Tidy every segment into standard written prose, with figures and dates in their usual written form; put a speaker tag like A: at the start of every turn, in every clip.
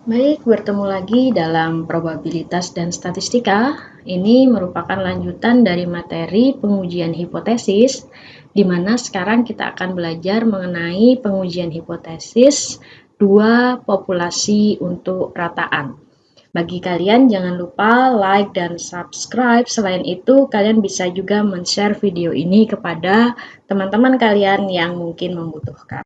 A: Baik, bertemu lagi dalam probabilitas dan statistika. Ini merupakan lanjutan dari materi pengujian hipotesis, di mana sekarang kita akan belajar mengenai pengujian hipotesis dua populasi untuk rataan. Bagi kalian jangan lupa like dan subscribe. Selain itu, kalian bisa juga men-share video ini kepada teman-teman kalian yang mungkin membutuhkan.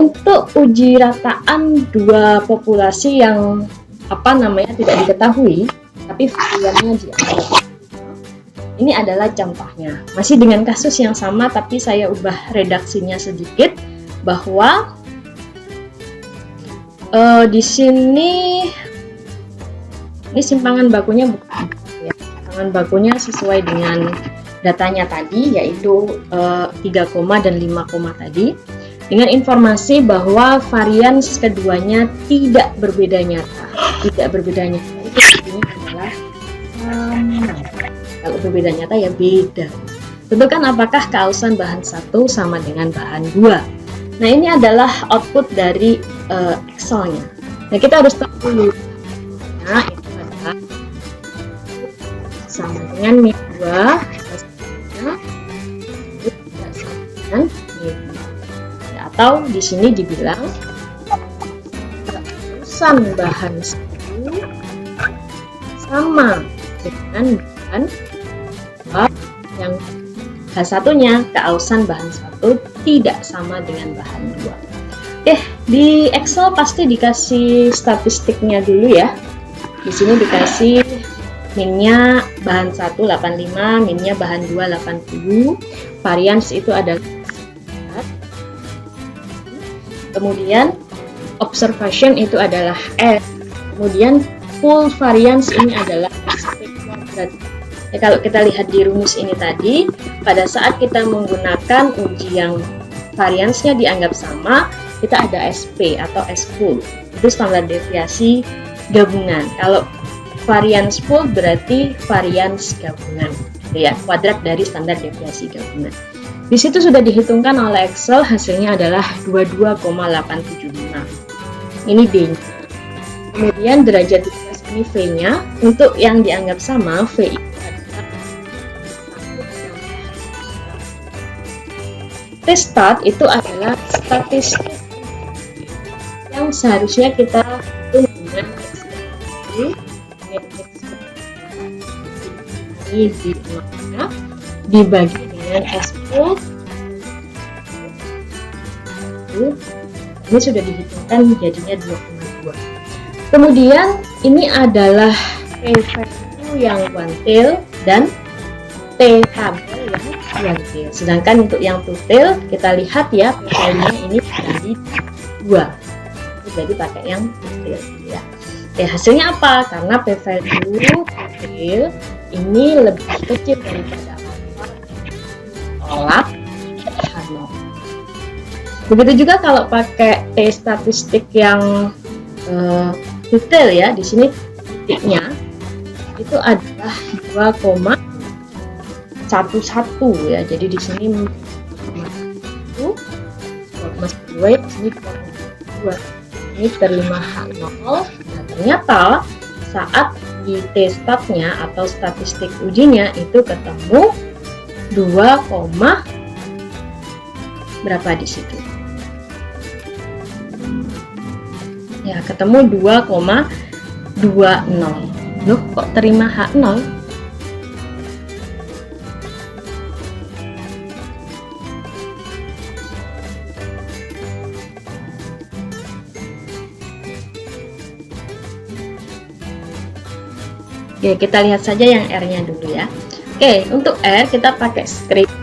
A: Untuk uji rataan dua populasi yang tidak diketahui, tapi variannya dianggap. Ini adalah contohnya. Masih dengan kasus yang sama, tapi saya ubah redaksinya sedikit bahwa di sini ini simpangan bakunya bukan ya. Simpangan bakunya sesuai dengan datanya tadi, yaitu 3, dan 5, tadi. Dengan informasi bahwa varians keduanya tidak berbeda nyata. Tidak berbeda nyata itu artinya adalah sama. Kalau berbeda nyata ya beda. Tentukan apakah keausan bahan 1 sama dengan bahan 2. Nah, ini adalah output dari Excel-nya. Nah, kita harus tahu dulu. Nah, itu adalah sama dengan min 2 hasilnya itu tidak sama dengan min 2. Atau di sini dibilang keausan bahan 1 sama dengan bahan 2, yang H1-nya keausan bahan 1 tidak sama dengan bahan 2. Oke, di Excel pasti dikasih statistiknya dulu ya. Di sini dikasih minnya bahan 1 85, minnya bahan 2 80. Varians itu adalah kemudian observation itu adalah S, kemudian full variance ini adalah SP kuadrat. Ya, kalau kita lihat di rumus ini tadi, pada saat kita menggunakan uji yang variance-nya dianggap sama, kita ada SP atau S full, itu standar deviasi gabungan. Kalau variance full berarti variance gabungan, ya, kuadrat dari standar deviasi gabungan. Di situ sudah dihitungkan oleh Excel, hasilnya adalah 22,875. Ini D-nya. Kemudian derajat dinas ini V-nya. Untuk yang dianggap sama, V itu adalah T-stat itu adalah statistik yang seharusnya kita hitung dengan ini dibagi dengan S full. Ini sudah dihitungkan jadinya 2,2. Kemudian ini adalah P-value yang one tail dan T-tabel yang one tail. Sedangkan untuk yang two tail kita lihat ya, P-value-nya ini jadi 2. Jadi pakai yang two tail ya. Oke, hasilnya apa? Karena P-value two tail ini lebih kecil daripada tolak H0. Begitu juga kalau pakai T statistik yang detail ya, di sini titiknya itu adalah 2,11 ya. Jadi di sini 2,2 ya, di sini 2,2. Ini terima H0. Nah, ternyata saat di T-statnya atau statistik ujinya itu ketemu 2, berapa di situ? Ya, ketemu 2,20. Loh, kok terima H0? Oke, kita lihat saja yang R-nya dulu ya. Oke, untuk R kita pakai script.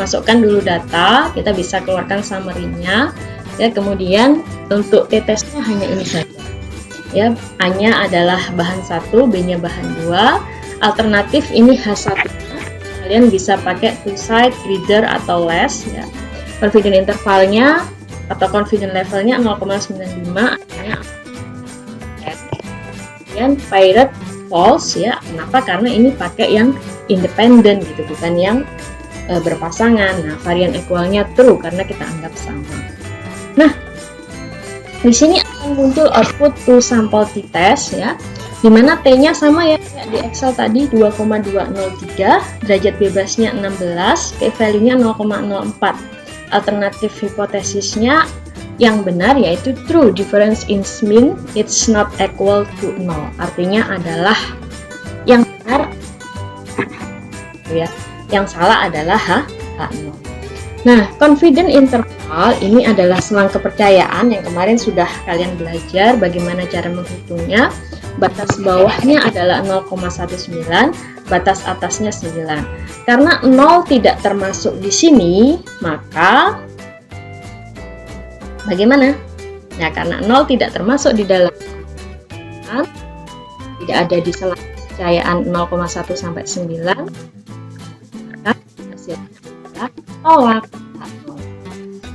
A: Masukkan dulu data, kita bisa keluarkan summary-nya. Ya, kemudian untuk t-testnya hanya ini saja. Ya, A-nya adalah bahan 1, B-nya bahan 2. Alternatif ini H1-nya. Kalian bisa pakai two side, greater atau less ya. Confidence intervalnya atau confidence levelnya 0,95, artinya kemudian Pirate false ya. Kenapa? Karena ini pakai yang independen gitu, bukan yang berpasangan. Nah, varian equalnya true karena kita anggap sama. Nah, di sini akan muncul output to sample t-test ya, dimana t-nya sama ya di Excel tadi 2,203, derajat bebasnya 16, p-value-nya 0,04. Alternatif hipotesisnya yang benar yaitu true, difference in mean it's not equal to 0. Artinya adalah yang benar ya, yang salah adalah H0. Nah, confident interval ini adalah selang kepercayaan yang kemarin sudah kalian belajar bagaimana cara menghitungnya. Batas bawahnya adalah 0,19, batas atasnya 9. Karena 0 tidak termasuk di sini, maka bagaimana? Nah, karena 0 tidak termasuk di dalam, tidak ada di selang kepercayaan 0,1 sampai 9, maka hasilnya tolak H0.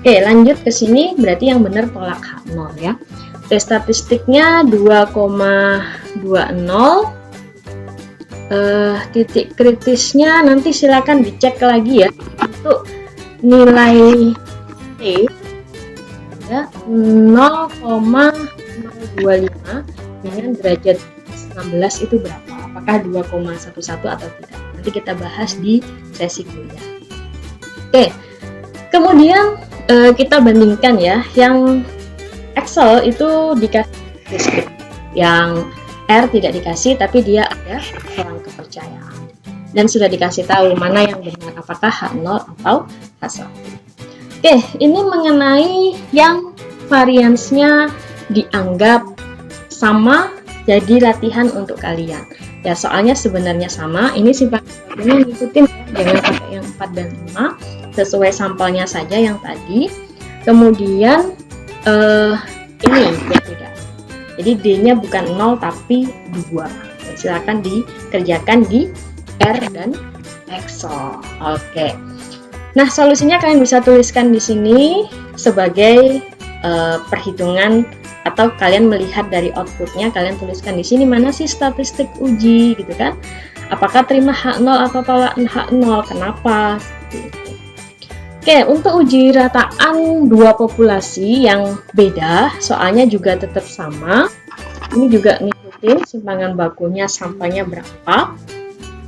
A: Oke, lanjut ke sini, berarti yang benar tolak H0 ya. T statistiknya 2,20. Titik kritisnya nanti silakan dicek lagi ya untuk nilai T ya 0,025 dengan derajat 16 itu berapa? Apakah 2,11 atau tidak? Nanti kita bahas di sesi kuliah. Oke, kemudian kita bandingkan ya, yang Excel itu dikasih deskripsi, yang R tidak dikasih tapi dia ada selang kepercayaan dan sudah dikasih tahu mana yang benar, apakah H0 atau H1. Oke, ini mengenai yang variansnya dianggap sama, jadi latihan untuk kalian ya, soalnya sebenarnya sama. Ini simpan ini ngikutin ya, jangan pakai yang 4 dan 5, sesuai sampelnya saja yang tadi. Kemudian ini berbeda, jadi D-nya bukan 0 tapi 2. Silakan dikerjakan di R dan Excel. Oke. Nah, solusinya kalian bisa tuliskan di sini sebagai perhitungan, atau kalian melihat dari outputnya, kalian tuliskan di sini mana sih statistik uji gitu kan. Apakah terima H0 atau tolak H0? Kenapa? Seperti itu. Oke, untuk uji rataan dua populasi yang beda, soalnya juga tetap sama. Ini juga ngikutin simpangan bakunya sampelnya berapa.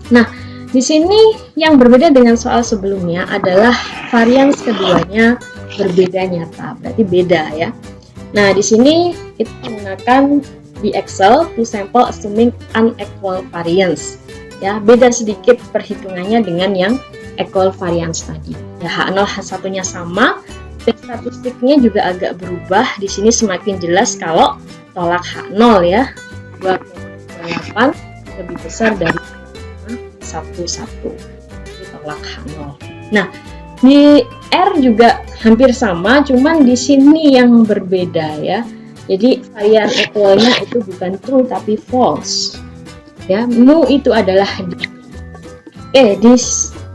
A: Nah, di sini yang berbeda dengan soal sebelumnya adalah varians keduanya berbeda nyata, berarti beda ya. Nah, di sini kita menggunakan di Excel to sample assuming unequal variance. Ya, beda sedikit perhitungannya dengan yang equal variance tadi. Ya, H0 H1-nya sama, statistiknya juga agak berubah. Di sini semakin jelas kalau tolak H0 ya. 2,8 lebih besar dari 1,1. Ini tolak H0. Nah, di R juga hampir sama, cuman di sini yang berbeda ya. Jadi varian equalnya itu bukan true tapi false. Ya, mu itu adalah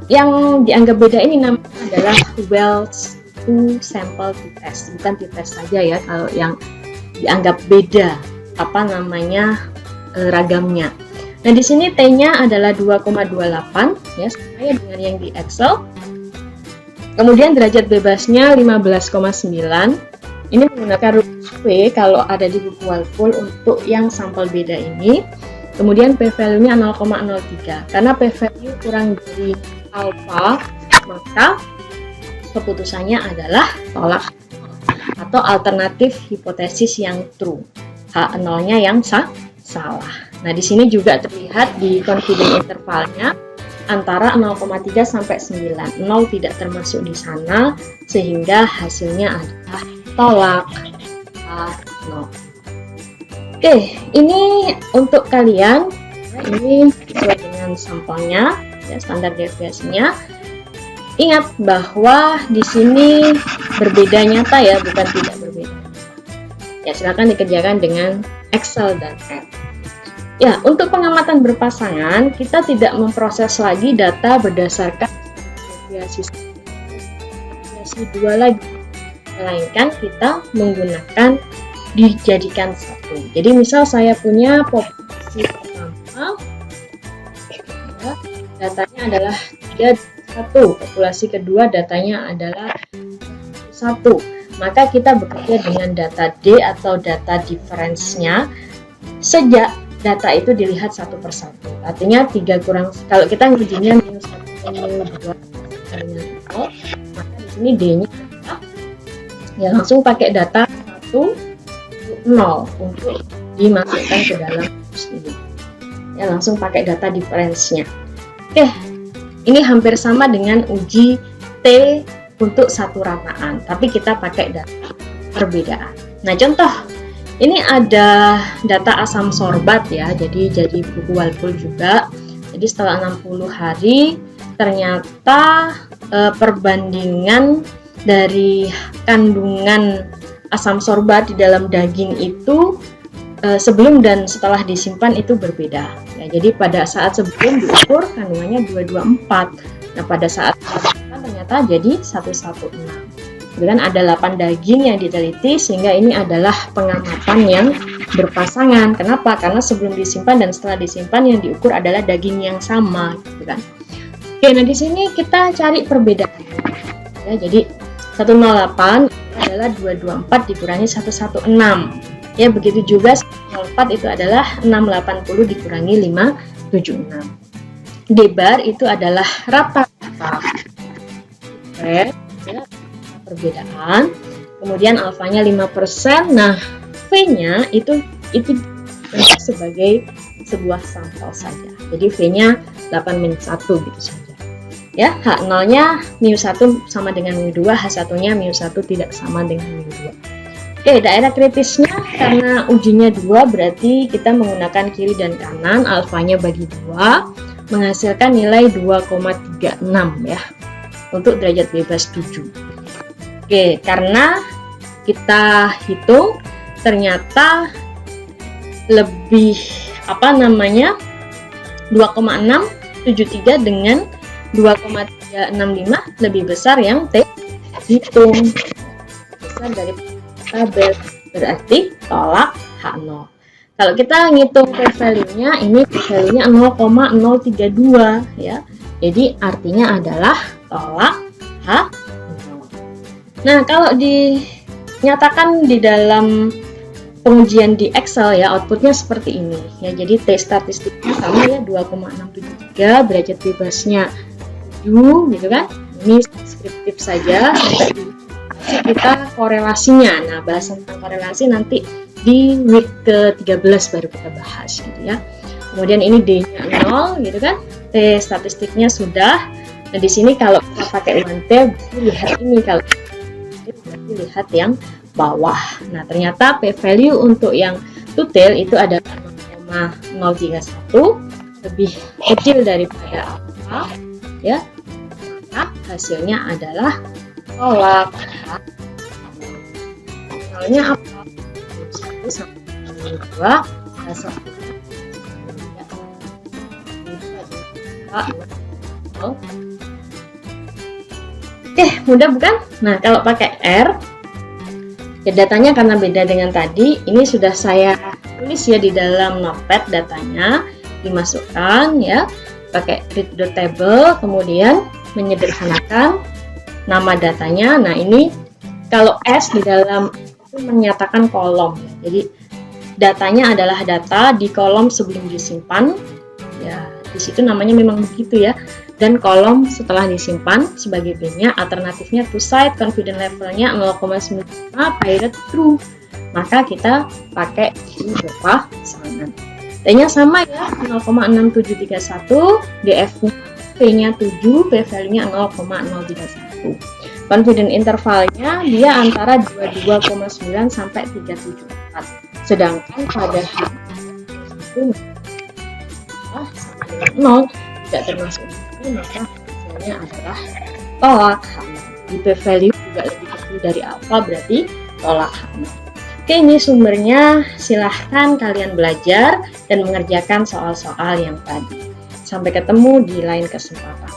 A: yang dianggap beda ini namanya adalah Wells to sample t-test, bukan t-test saja ya. Kalau yang dianggap beda, apa namanya, ragamnya. Nah, di sini T-nya adalah 2,28 ya, sama ya dengan yang di Excel. Kemudian derajat bebasnya 15,9. Ini menggunakan rumus V kalau ada di buku Walpool untuk yang sampel beda ini. Kemudian p-value-nya 0,03. Karena p-value kurang dari alfa, maka keputusannya adalah tolak atau alternatif hipotesis yang true. H0-nya yang salah. Nah, di sini juga terlihat di confidence intervalnya antara 0,3 sampai 9. 0 tidak termasuk di sana sehingga hasilnya adalah tolak H0. Oke, ini untuk kalian. Nah, ini sesuai dengan sampelnya, ya, standar deviasinya. Ingat bahwa di sini berbeda nyata ya, bukan tidak berbeda. Ya, silakan dikerjakan dengan Excel dan R. Ya, untuk pengamatan berpasangan, kita tidak memproses lagi data berdasarkan deviasi dua lagi, melainkan kita menggunakan dijadikan satu. Jadi misal saya punya populasi pertama ya, datanya adalah 3,1. Populasi kedua datanya adalah 1. Maka kita bekerja dengan data D atau data difference-nya sejak data itu dilihat satu persatu. Artinya 3 kurang, kalau kita ngujinya minus 1 minus 2 dengan 0, maka di sini D-nya ya langsung pakai data 1 0 untuk dimasukkan ke dalam rumus ini. Ya langsung pakai data difference-nya. Oke, ini hampir sama dengan uji T untuk satu rataan, tapi kita pakai data perbedaan. Nah, contoh ini ada data asam sorbat ya, jadi buku Walpole juga. Jadi setelah 60 hari ternyata perbandingan dari kandungan asam sorbat di dalam daging itu sebelum dan setelah disimpan itu berbeda ya. Jadi pada saat sebelum diukur kandungannya 224. Nah, pada saat ternyata jadi 116. Kemudian ada 8 daging yang diteliti, sehingga ini adalah pengamatan yang berpasangan. Kenapa? Karena sebelum disimpan dan setelah disimpan yang diukur adalah daging yang sama, gitu kan. Oke, nah di sini kita cari perbedaan. Ya, jadi 108 adalah 224 dikurangi 116. Ya, begitu juga 104 itu adalah 680 dikurangi 576. D-bar itu adalah rata-rata. Ya, perbedaan. Kemudian alfanya 5%. Nah, V-nya itu sebagai sebuah sampel saja. Jadi V-nya 8-1 gitu saja. Ya, H0-nya μ1 sama dengan μ2, H1-nya μ1 tidak sama dengan μ2. Oke, daerah kritisnya karena ujinya 2 berarti kita menggunakan kiri dan kanan, alfanya bagi 2 menghasilkan nilai 2,36 ya. Untuk derajat bebas 7. Oke, karena kita hitung ternyata lebih 2,673 dengan 2,365 lebih besar yang T hitung. Besar dari tabel, berarti tolak H0. Kalau kita ngitung p-value-nya, ini p-value-nya 0,032 ya. Jadi artinya adalah tolak H0. Nah, kalau dinyatakan di dalam pengujian di Excel ya, outputnya seperti ini ya. Jadi T statistiknya sama ya, 2,673, derajat bebasnya 7 gitu kan. Ini deskriptif saja, kita korelasinya. Nah, bahas tentang korelasi nanti di week ke-13 baru kita bahas gitu ya. Kemudian ini D-nya 0 gitu kan. T statistiknya sudah. Nah, di sini kalau kita pakai 1T, lihat ini, kalau berarti lihat yang bawah. Nah, ternyata p-value untuk yang two-tail itu adalah 0,031, lebih kecil daripada alpha ya. Maka hasilnya adalah tolak. Misalnya apa? 1 sampai 2 Oke, mudah bukan? Nah, kalau pakai R, ya datanya karena beda dengan tadi, ini sudah saya tulis ya di dalam notepad, datanya dimasukkan ya, pakai read the table, kemudian menyederhanakan nama datanya. Nah, ini kalau S di dalam itu menyatakan kolom ya. Jadi datanya adalah data di kolom sebelum disimpan. Ya, di situ namanya memang begitu ya. Dan kolom setelah disimpan sebagai B-nya, alternatifnya to site, confidence levelnya 0,95, pirate true. Maka kita pakai di berpasangan. T-nya sama ya, 0,6731, DF-nya P-nya 7, P-value-nya 0,031. Confidence intervalnya dia antara 22,9 sampai 374. Sedangkan pada itu sama dengan 0, tidak termasuk itu, maka hasilnya adalah tolak H0. Di p-value juga lebih kecil dari alpha, berarti tolak H0. Oke, ini sumbernya, silahkan kalian belajar dan mengerjakan soal-soal yang tadi. Sampai ketemu di lain kesempatan.